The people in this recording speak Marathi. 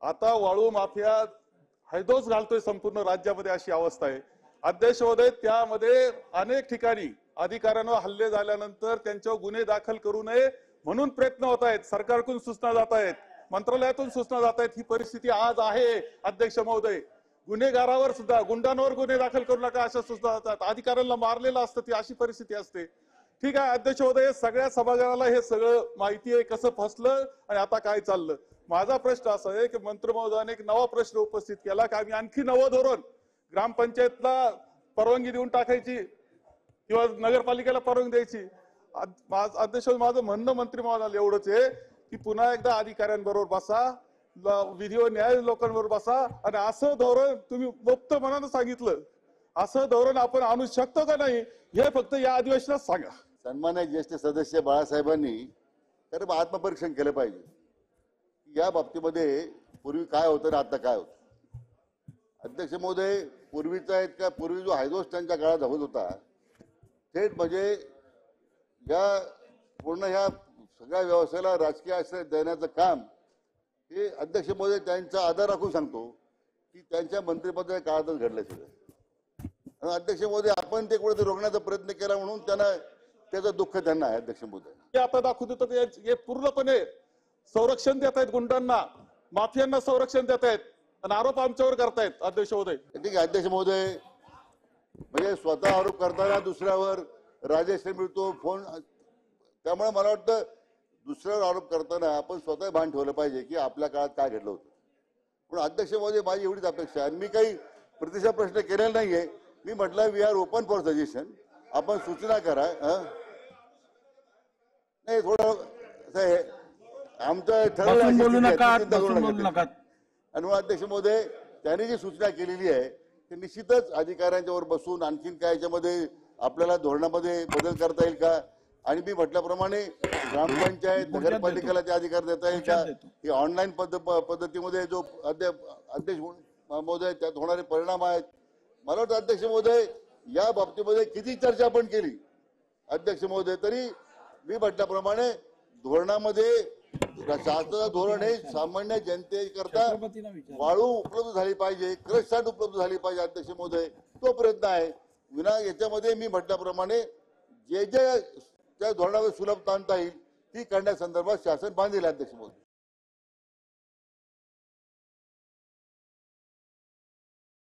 आता वाळू माफिया हैदोस घालतोय संपूर्ण राज्यामध्ये, अशी अवस्था आहे अध्यक्ष महोदय। त्यामध्ये अनेक ठिकाणी अधिकाऱ्यांवर हल्ले झाल्यानंतर त्यांच्यावर गुन्हे दाखल करू नये म्हणून प्रयत्न होत आहेत, सरकारकडून सूचना जात आहेत, मंत्रालयातून सूचना जात आहेत। ही परिस्थिती आज आहे अध्यक्ष महोदय। गुन्हेगारावर सुद्धा, गुंडांवर गुन्हे दाखल करू नका अशा सूचना जातात, अधिकाऱ्यांना मारलेलं असतं, ती अशी परिस्थिती असते। ठीक आहे अध्यक्ष महोदय, सगळ्या सभागृहाला हे सगळं माहिती आहे कसं फसलं आणि आता काय चाललं। माझा प्रश्न असा आहे की मंत्री महोदयाने एक नवा प्रश्न उपस्थित केला की आम्ही आणखी नवं धोरण ग्रामपंचायतला परवानगी देऊन टाकायची किंवा नगरपालिकेला परवानगी द्यायची। अध्यक्ष माझं म्हणणं मंत्री महोदयाला एवढंच आहे की पुन्हा एकदा अधिकाऱ्यांबरोबर बसा, विधी व न्याय लोकांबरोबर बसा आणि असं धोरण तुम्ही मुक्त मनानं सांगितलं, असं धोरण आपण आणू शकतो का नाही हे फक्त या अधिवेशनात सांगा। सन्मान्य ज्येष्ठ सदस्य बाळासाहेबांनी खरं आत्मपरीक्षण केलं पाहिजे या बाबतीमध्ये पूर्वी काय होतं आणि आता काय होतं। अध्यक्ष महोदय, पूर्वीचा इतका पूर्वी जो हायदोस त्यांच्या काळात होत होता थेट म्हणजे या पूर्ण ह्या सगळ्या व्यवसायाला राजकीय आश्रय देण्याचं काम हे अध्यक्ष महोदय त्यांचा आदर राखून सांगतो की त्यांच्या मंत्रिपदाच्या काळातच घडलं सगळं। अध्यक्ष महोदय, आपण ते कुठेतरी रोखण्याचा प्रयत्न केला म्हणून त्यांना त्याचं दुःख त्यांना आहे अध्यक्ष महोदय। आता दाखवू देतो हे पूर्णपणे संरक्षण देत आहेत, गुंडांना माफियांना संरक्षण देत आहेत आणि आरोप आमच्यावर करतायत अध्यक्ष महोदय। ठीक आहे अध्यक्ष महोदय, म्हणजे स्वतः आरोप करताना दुसऱ्यावर राजेश मिळतो फोन, त्यामुळे मला वाटतं दुसऱ्यावर आरोप करताना आपण स्वतः भान ठेवलं पाहिजे की आपल्या काळात काय घडलं होतं। पण अध्यक्ष महोदय, माझी एवढीच अपेक्षा आहे, मी काही प्रतिसाद प्रश्न केलेला नाहीये, मी म्हटलं we are open for suggestion, आपण सूचना करा। नाही थोडं आमचं ठरवलं आणि अध्यक्ष महोदय त्यांनी जी सूचना केलेली आहे ते निश्चितच अधिकाऱ्यांच्यावर बसून आणखीन काय याच्यामध्ये आपल्याला धोरणामध्ये बदल करता येईल का, आणि मी म्हटल्याप्रमाणे ग्रामपंचायत नगरपालिकेला ते अधिकार देता येईल का, ही ऑनलाईन पद्धतीमध्ये जो अध्यक्ष महोदय त्यात होणारे परिणाम आहेत। मला वाटतं अध्यक्ष महोदय या बाबतीमध्ये किती चर्चा आपण केली अध्यक्ष महोदय, तरी मी म्हटल्याप्रमाणे धोरणामध्ये शासनाचं धोरण हे सामान्य जनतेकरता वाळू उपलब्ध झाली पाहिजे, क्रशसाठी उपलब्ध झाली पाहिजे अध्यक्ष महोदय, तो प्रयत्न आहे। विना याच्यामध्ये मी म्हटल्याप्रमाणे जे जे त्या धोरणावर सुलभता आणता येईल ती करण्यासंदर्भात शासन बांधील अध्यक्ष महोदय।